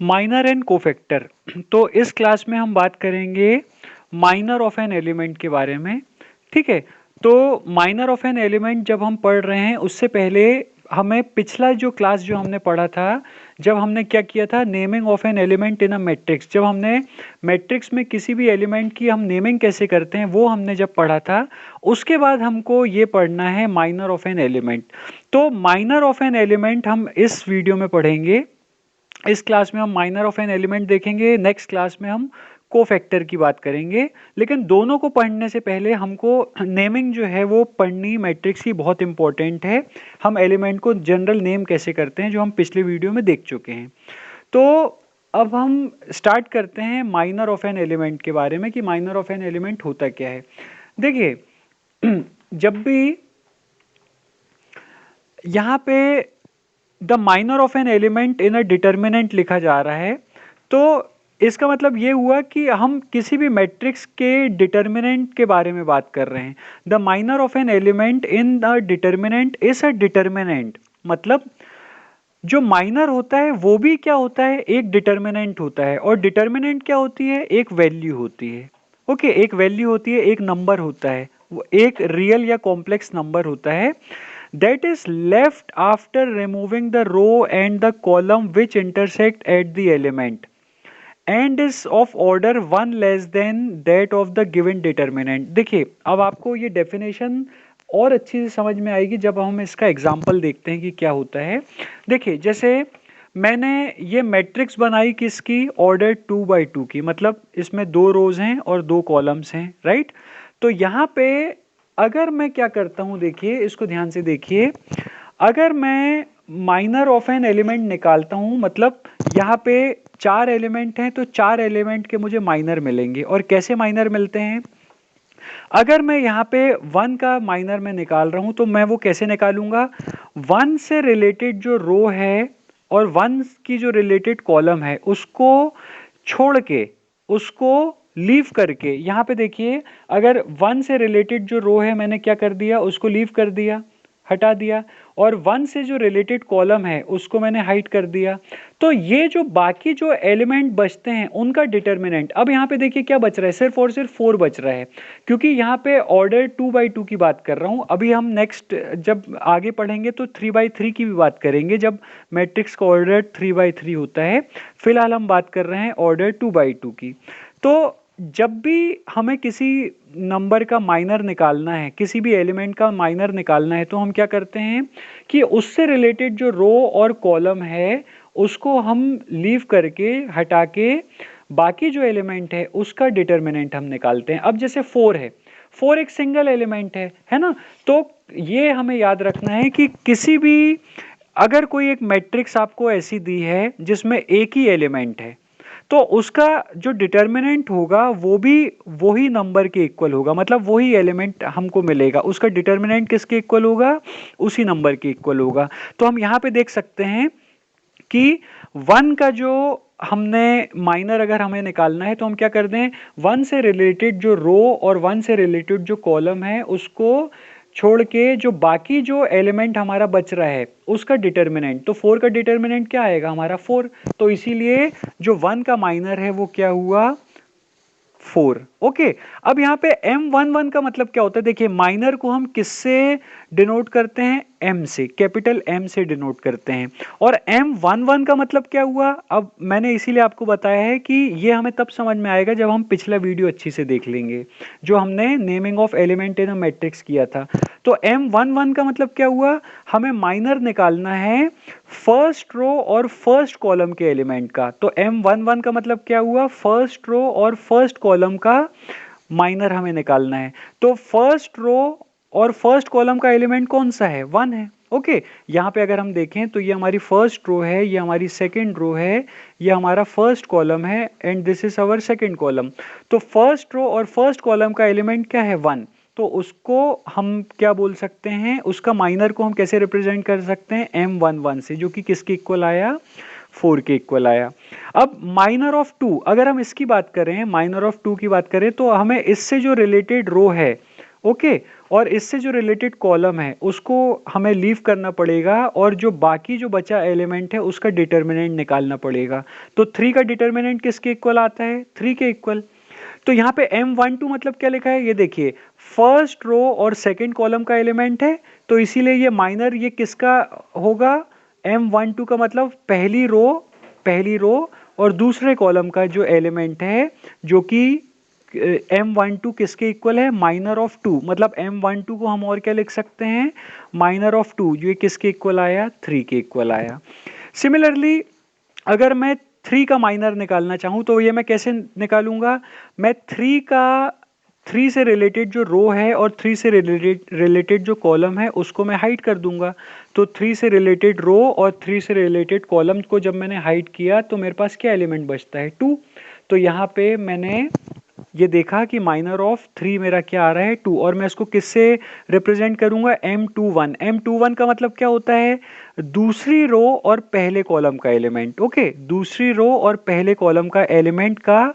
Minor and cofactor. तो इस class में हम बात करेंगे माइनर ऑफ एन एलिमेंट के बारे में। ठीक है, तो माइनर ऑफ एन एलिमेंट जब हम पढ़ रहे हैं उससे पहले हमें पिछला जो क्लास जो हमने पढ़ा था, जब हमने क्या किया था, naming of an element in a matrix, जब हमने मैट्रिक्स में किसी भी एलिमेंट की हम नेमिंग कैसे करते हैं वो हमने जब पढ़ा था, उसके बाद हमको ये पढ़ना है माइनर ऑफ एन एलिमेंट। तो माइनर ऑफ एन एलिमेंट हम इस वीडियो में पढ़ेंगे। इस क्लास में हम माइनर ऑफ एन एलिमेंट देखेंगे, नेक्स्ट क्लास में हम कोफैक्टर की बात करेंगे। लेकिन दोनों को पढ़ने से पहले हमको नेमिंग जो है वो पढ़नी मैट्रिक्स की बहुत इंपॉर्टेंट है। हम एलिमेंट को जनरल नेम कैसे करते हैं जो हम पिछले वीडियो में देख चुके हैं। तो अब हम स्टार्ट करते हैं माइनर ऑफ एन एलिमेंट के बारे में कि माइनर ऑफ एन एलिमेंट होता क्या है। देखिए जब भी यहाँ पे the minor of an element in a determinant लिखा जा रहा है, तो इसका मतलब ये हुआ कि हम किसी भी मैट्रिक्स के डिटर्मिनेंट के बारे में बात कर रहे हैं। The minor of an element in the determinant is a determinant, मतलब जो माइनर होता है वो भी क्या होता है, एक डिटर्मिनेंट होता है। और डिटर्मिनेंट क्या होती है, एक वैल्यू होती है। ओके, एक वैल्यू होती है, एक नंबर होता है, वो एक रियल या कॉम्प्लेक्स नंबर होता है that is left after removing the row and the column which intersect at the element and is of order one less than that of the given determinant। देखिए अब आपको ये डेफिनेशन और अच्छी से समझ में आएगी जब हम इसका एग्जाम्पल देखते हैं कि क्या होता है। देखिए जैसे मैंने ये मैट्रिक्स बनाई किसकी, ऑर्डर 2 by 2 की, मतलब इसमें 2 रोज हैं और 2 कॉलम्स हैं, राइट। तो यहाँ पे अगर मैं क्या करता हूँ, देखिए इसको ध्यान से देखिए, अगर मैं माइनर ऑफ एन एलिमेंट निकालता हूँ, मतलब यहाँ पे 4 एलिमेंट हैं तो 4 एलिमेंट के मुझे माइनर मिलेंगे। और कैसे माइनर मिलते हैं, अगर मैं यहाँ पे 1 का माइनर में निकाल रहा हूँ तो मैं वो कैसे निकालूंगा, 1 से रिलेटेड जो रो है और 1 की जो रिलेटेड कॉलम है उसको छोड़ के, उसको लीव करके, यहाँ पे देखिए अगर 1 से रिलेटेड जो रो है मैंने क्या कर दिया, उसको लीव कर दिया, हटा दिया, और 1 से जो रिलेटेड कॉलम है उसको मैंने हाइड कर दिया। तो ये जो बाकी जो एलिमेंट बचते हैं उनका डिटर्मिनेंट, अब यहाँ पे देखिए क्या बच रहा है, सिर्फ और सिर्फ 4 बच रहा है, क्योंकि यहाँ पे ऑर्डर 2 by 2 की बात कर रहा हूँ। अभी हम नेक्स्ट जब आगे पढ़ेंगे तो 3 by 3 की भी बात करेंगे, जब मैट्रिक्स का ऑर्डर 3 by 3 होता है। फिलहाल हम बात कर रहे हैं ऑर्डर 2 by 2 की। तो जब भी हमें किसी नंबर का माइनर निकालना है, किसी भी एलिमेंट का माइनर निकालना है, तो हम क्या करते हैं कि उससे रिलेटेड जो रो और कॉलम है उसको हम लीव करके, हटा के, बाकी जो एलिमेंट है उसका डिटर्मिनेंट हम निकालते हैं। अब जैसे 4 है, 4 एक सिंगल एलिमेंट है ना। तो ये हमें याद रखना है कि किसी भी, अगर कोई एक मैट्रिक्स आपको ऐसी दी है जिसमें एक ही एलिमेंट है, तो उसका जो डिटर्मिनेंट होगा वो भी वही नंबर के इक्वल होगा, मतलब वही एलिमेंट हमको मिलेगा, उसका डिटर्मिनेंट किसके इक्वल होगा, उसी नंबर के इक्वल होगा। तो हम यहाँ पे देख सकते हैं कि 1 का जो हमने माइनर अगर हमें निकालना है तो हम क्या कर दें, 1 से रिलेटेड जो रो और 1 से रिलेटेड जो कॉलम है उसको छोड़ के जो बाकी जो एलिमेंट हमारा बच रहा है उसका डिटर्मिनेंट, तो 4 का डिटर्मिनेंट क्या आएगा हमारा 4। तो इसीलिए जो 1 का माइनर है वो क्या हुआ, 4। ओके, अब यहाँ पे M11 का मतलब क्या होता है, देखिए माइनर को हम किससे डिनोट करते हैं, M से, कैपिटल M से डिनोट करते हैं। और M11 का मतलब क्या हुआ, अब मैंने इसीलिए आपको बताया है कि ये हमें तब समझ में आएगा जब हम पिछला वीडियो अच्छी से देख लेंगे जो हमने naming of element in a matrix किया था। तो M11 का मतलब क्या हुआ, हमें माइनर निकालना है फर्स्ट रो और फर्स्ट कॉलम के एलिमेंट का। तो M11 का मतलब क्या हुआ, फर्स्ट रो और फर्स्ट कॉलम का माइनर हमें निकालना है। तो फर्स्ट रो और फर्स्ट कॉलम का एलिमेंट कौन सा है, 1 है। ओके, यहाँ पे अगर हम देखें तो ये हमारी फर्स्ट रो है, ये हमारी सेकंड रो है, ये हमारा फर्स्ट कॉलम है, and this is our second column. तो फर्स्ट रो और फर्स्ट कॉलम का एलिमेंट क्या है, 1। तो उसको हम क्या बोल सकते हैं, उसका माइनर को हम कैसे रिप्रेजेंट कर सकते हैं, M11 से, जो कि किसके इक्वल आया, 4 के इक्वल आया। अब माइनर ऑफ 2, अगर हम इसकी बात करें, माइनर ऑफ 2 की बात करें, तो हमें इससे जो रिलेटेड रो है, ओके, और इससे जो रिलेटेड कॉलम है उसको हमें लीव करना पड़ेगा और जो बाकी जो बचा एलिमेंट है उसका डिटर्मिनेंट निकालना पड़ेगा। तो 3 का डिटर्मिनेंट किसके इक्वल आता है? 3 के इक्वल। तो यहाँ पे M12 मतलब क्या लिखा है, ये देखिए फर्स्ट रो और सेकंड कॉलम का एलिमेंट है, तो इसीलिए ये माइनर ये किसका होगा? M12 का मतलब पहली रो और दूसरे कॉलम का जो एलिमेंट है, जो कि M12 किसके इक्वल है? Minor of 2। मतलब M12 को हम और क्या लिख सकते हैं? Minor of 2। ये किसके इक्वल आया? 3 के इक्वल आया। सिमिलरली अगर मैं 3 का माइनर निकालना चाहूँ तो ये मैं कैसे निकालूंगा? मैं 3 से रिलेटेड जो रो है और 3 से रिलेटेड जो कॉलम है उसको मैं हाइड कर दूंगा। तो 3 से रिलेटेड रो और 3 से रिलेटेड कॉलम को जब मैंने हाइड किया तो मेरे पास क्या एलिमेंट बचता है? 2। तो यहाँ पे मैंने ये देखा कि माइनर ऑफ 3 मेरा क्या आ रहा है? 2। और मैं इसको किससे रिप्रेजेंट करूंगा? M21। M21 का मतलब क्या होता है? दूसरी रो और पहले कॉलम का एलिमेंट। ओके, दूसरी रो और पहले कॉलम का एलिमेंट का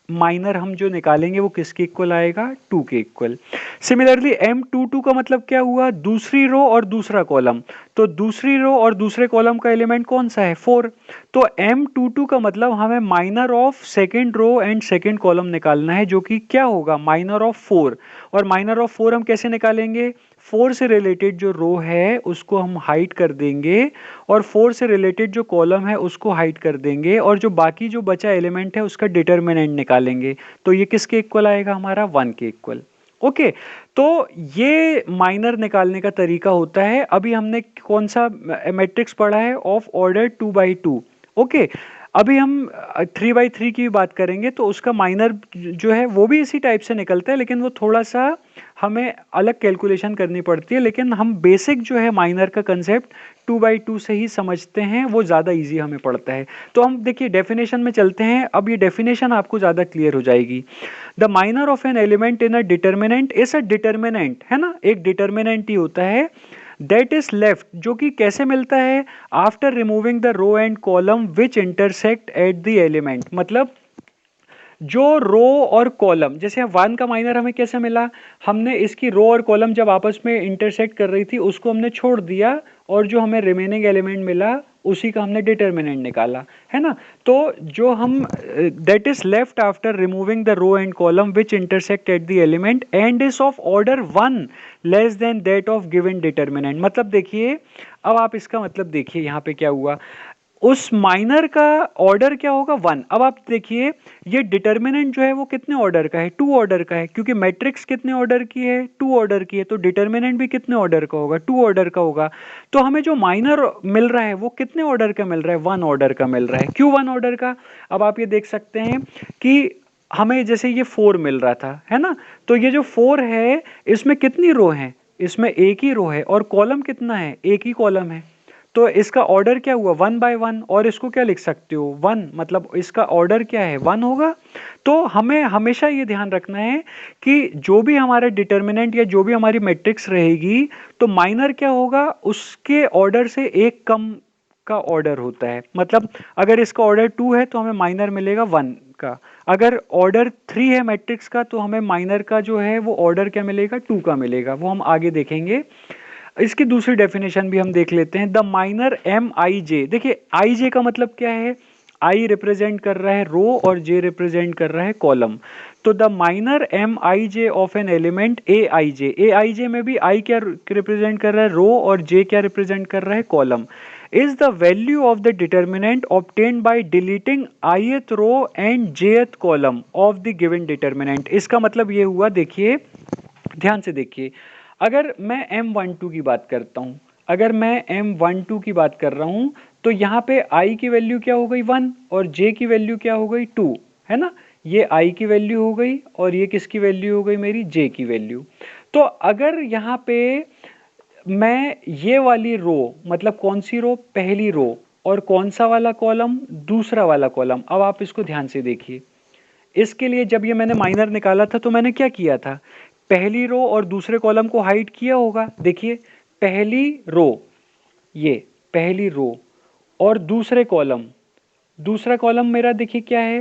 माइनर हम जो निकालेंगे वो किसके इक्वल आएगा? 2 के इक्वल। सिमिलरली M22 का मतलब क्या हुआ? दूसरी रो और दूसरा कॉलम। तो दूसरी रो और दूसरे कॉलम का एलिमेंट कौन सा है? 4। तो M22 का मतलब हमें minor of second row and second column निकालना है, जो कि क्या होगा? Minor of 4। और माइनर ऑफ 4 हम कैसे निकालेंगे? 4 से रिलेटेड जो रो है उसको हम हाइड कर देंगे और 4 से रिलेटेड जो कॉलम है उसको हाइड कर देंगे और जो बाकी जो बचा एलिमेंट है उसका डिटर्मिनेंट निकालेंगे। तो ये किसके इक्वल आएगा? हमारा 1 के इक्वल। ओके, तो ये माइनर निकालने का तरीका होता है। अभी हमने कौन सा मैट्रिक्स पढ़ा है? Of order 2x2। ओके, अभी हम 3x3 की बात करेंगे तो उसका माइनर जो है वो भी इसी टाइप से निकलता है, लेकिन वो थोड़ा सा हमें अलग कैलकुलेशन करनी पड़ती है। लेकिन हम बेसिक जो है माइनर का कंसेप्ट 2x2 से ही समझते हैं, वो ज़्यादा इजी हमें पड़ता है। तो हम देखिए डेफिनेशन में चलते हैं। अब ये डेफिनेशन आपको ज़्यादा क्लियर हो जाएगी। The minor of an element in a determinant is a determinant, है ना, एक डिटर्मिनेंट ही होता है, दैट इज लेफ्ट, जो कि कैसे मिलता है? After removing the row and column which intersect at the element. मतलब जो रो और कॉलम, जैसे 1 का माइनर हमें कैसे मिला? हमने इसकी रो और कॉलम जब आपस में इंटरसेक्ट कर रही थी उसको हमने छोड़ दिया और जो हमें रिमेनिंग एलिमेंट मिला उसी का हमने डिटर्मिनेंट निकाला, है ना। तो जो हम that is left after removing the row and column which intersect at the element and is of order 1 less than that of given determinant. मतलब देखिए, अब आप इसका मतलब देखिए यहाँ पे क्या हुआ, उस माइनर का ऑर्डर क्या होगा? 1। अब आप देखिए ये डिटर्मिनेंट जो है वो कितने ऑर्डर का है? 2 ऑर्डर का है, क्योंकि मैट्रिक्स कितने ऑर्डर की है? 2 ऑर्डर की है, तो डिटर्मिनेंट भी कितने ऑर्डर का होगा? 2 ऑर्डर का होगा। तो हमें जो माइनर मिल रहा है वो कितने ऑर्डर का मिल रहा है? 1 ऑर्डर का मिल रहा है। क्यों 1 ऑर्डर का? अब आप ये देख सकते हैं कि हमें जैसे ये 4 मिल रहा था, है ना, तो ये जो 4 है इसमें कितनी रो है? इसमें एक ही रो है। और कॉलम कितना है? एक ही कॉलम है। तो इसका ऑर्डर क्या हुआ? 1 बाय 1। और इसको क्या लिख सकते हो? 1, मतलब इसका ऑर्डर क्या है? 1 होगा। तो हमें हमेशा ये ध्यान रखना है कि जो भी हमारा डिटर्मिनेंट या जो भी हमारी मैट्रिक्स रहेगी तो माइनर क्या होगा? उसके ऑर्डर से एक कम का ऑर्डर होता है। मतलब अगर इसका ऑर्डर 2 है तो हमें माइनर मिलेगा 1 का। अगर ऑर्डर 3 है मैट्रिक्स का तो हमें माइनर का जो है वो ऑर्डर क्या मिलेगा? 2 का मिलेगा। वो हम आगे देखेंगे। इसकी दूसरी डेफिनेशन भी हम देख लेते हैं। द माइनर एम आई जे, देखिए आई जे का मतलब क्या है? आई रिप्रेजेंट कर रहा है रो और जे रिप्रेजेंट कर रहा है कॉलम। तो the minor m i j of an element a i j, a i j में भी आई क्या रिप्रेजेंट कर रहा है? रो, और जे क्या रिप्रेजेंट कर रहा है? Column. Is the value of the determinant obtained by deleting ith row and jth column of the given determinant. इसका मतलब ये हुआ, देखिए ध्यान से देखिए, अगर मैं M12 की बात करता हूं, अगर मैं M12 की बात कर रहा हूं तो यहाँ पे I की वैल्यू क्या हो गई? 1 और J की वैल्यू क्या हो गई? 2, है ना। ये I की वैल्यू हो गई और ये किसकी वैल्यू हो गई? मेरी J की वैल्यू। तो अगर यहाँ पे मैं ये वाली रो, मतलब कौन सी रो? पहली रो। और कौन सा वाला कॉलम? दूसरा वाला कॉलम। अब आप इसको ध्यान से देखिए। इसके लिए जब ये मैंने माइनर निकाला था तो मैंने क्या किया था? पहली रो और दूसरे कॉलम को हाइड किया होगा। देखिए पहली रो, ये पहली रो और दूसरे कॉलम, दूसरा कॉलम मेरा देखिए क्या है?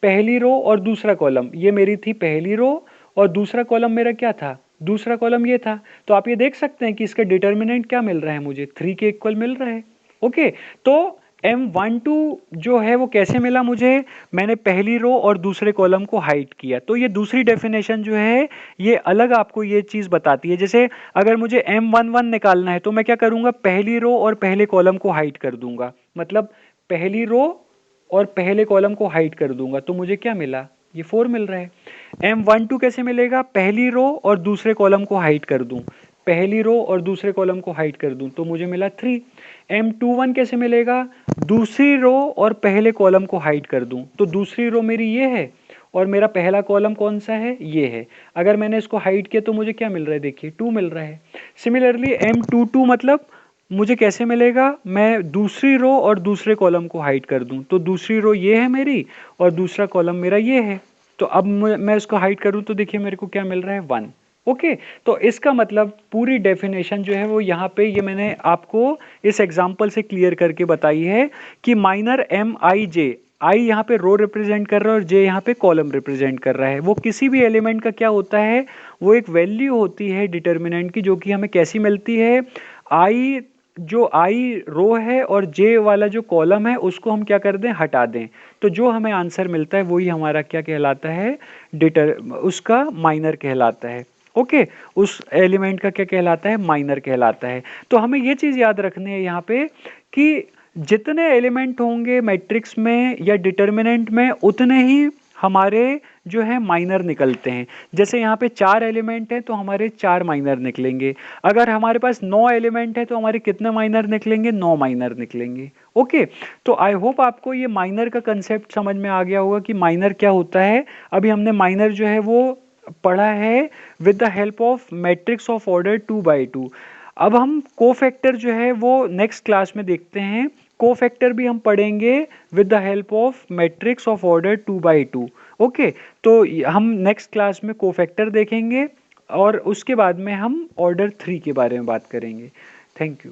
पहली रो और दूसरा कॉलम, ये मेरी थी पहली रो और दूसरा कॉलम मेरा क्या था? दूसरा कॉलम ये था। तो आप ये देख सकते हैं कि इसका डिटर्मिनेंट क्या मिल रहा है, मुझे 3 के इक्वल मिल रहा है। ओके, तो M12 जो है वो कैसे मिला मुझे, मैंने पहली रो और दूसरे कॉलम को हाइड किया। तो ये दूसरी डेफिनेशन जो है ये अलग आपको ये चीज़ बताती है। जैसे अगर मुझे M11 निकालना है तो मैं क्या करूँगा, पहली रो और पहले कॉलम को हाइड कर दूंगा, मतलब पहली रो और पहले कॉलम को हाइड कर दूंगा, तो मुझे क्या मिला, ये 4 मिल रहा है। M12 कैसे मिलेगा, पहली रो और दूसरे कॉलम को हाइड कर दूं, पहली रो और दूसरे कॉलम को हाइड कर दूं तो मुझे मिला 3। M21 कैसे मिलेगा, दूसरी रो और पहले कॉलम को हाइड कर दूं, तो दूसरी रो मेरी ये है और मेरा पहला कॉलम कौन सा है, ये है। अगर मैंने इसको हाइड किया तो मुझे क्या मिल रहा है, देखिए 2 मिल रहा है। सिमिलरली M22 मतलब मुझे कैसे मिलेगा, मैं दूसरी रो और दूसरे कॉलम को हाइड कर दूं, तो दूसरी रो ये है मेरी और दूसरा कॉलम मेरा ये है। तो अब मैं इसको हाइड करूं तो देखिए मेरे को क्या मिल रहा है, 1। ओके, तो इसका मतलब पूरी डेफिनेशन जो है वो यहाँ पे ये मैंने आपको इस एग्जांपल से क्लियर करके बताई है कि माइनर MIJ, आई यहाँ पे रो रिप्रेजेंट कर रहा है और जे यहाँ पे कॉलम रिप्रेजेंट कर रहा है। वो किसी भी एलिमेंट का क्या होता है, वो एक वैल्यू होती है डिटर्मिनेंट की, जो कि हमें कैसी मिलती है, आई जो आई रो है और जे वाला जो कॉलम है उसको हम क्या कर दें, हटा दें, तो जो हमें आंसर मिलता है वही हमारा क्या कहलाता है, उसका माइनर कहलाता है। ओके, उस एलिमेंट का क्या कहलाता है, माइनर कहलाता है। तो हमें ये चीज याद रखनी है यहाँ पे कि जितने एलिमेंट होंगे मैट्रिक्स में या डिटर्मिनेंट में उतने ही हमारे जो है माइनर निकलते हैं। जैसे यहाँ पे 4 एलिमेंट हैं तो हमारे 4 माइनर निकलेंगे। अगर हमारे पास 9 एलिमेंट है तो हमारे कितने माइनर निकलेंगे, 9 माइनर निकलेंगे। ओके, तो आई होप आपको ये माइनर का कंसेप्ट समझ में आ गया होगा कि माइनर क्या होता है। अभी हमने माइनर जो है वो पढ़ा है with the help of matrix of order 2 by 2। अब हम कोफैक्टर जो है वो नेक्स्ट क्लास में देखते हैं। कोफैक्टर भी हम पढ़ेंगे with the help of matrix of order 2 by 2। Okay, तो हम नेक्स्ट क्लास में कोफैक्टर देखेंगे और उसके बाद में हम ऑर्डर 3 के बारे में बात करेंगे। Thank you.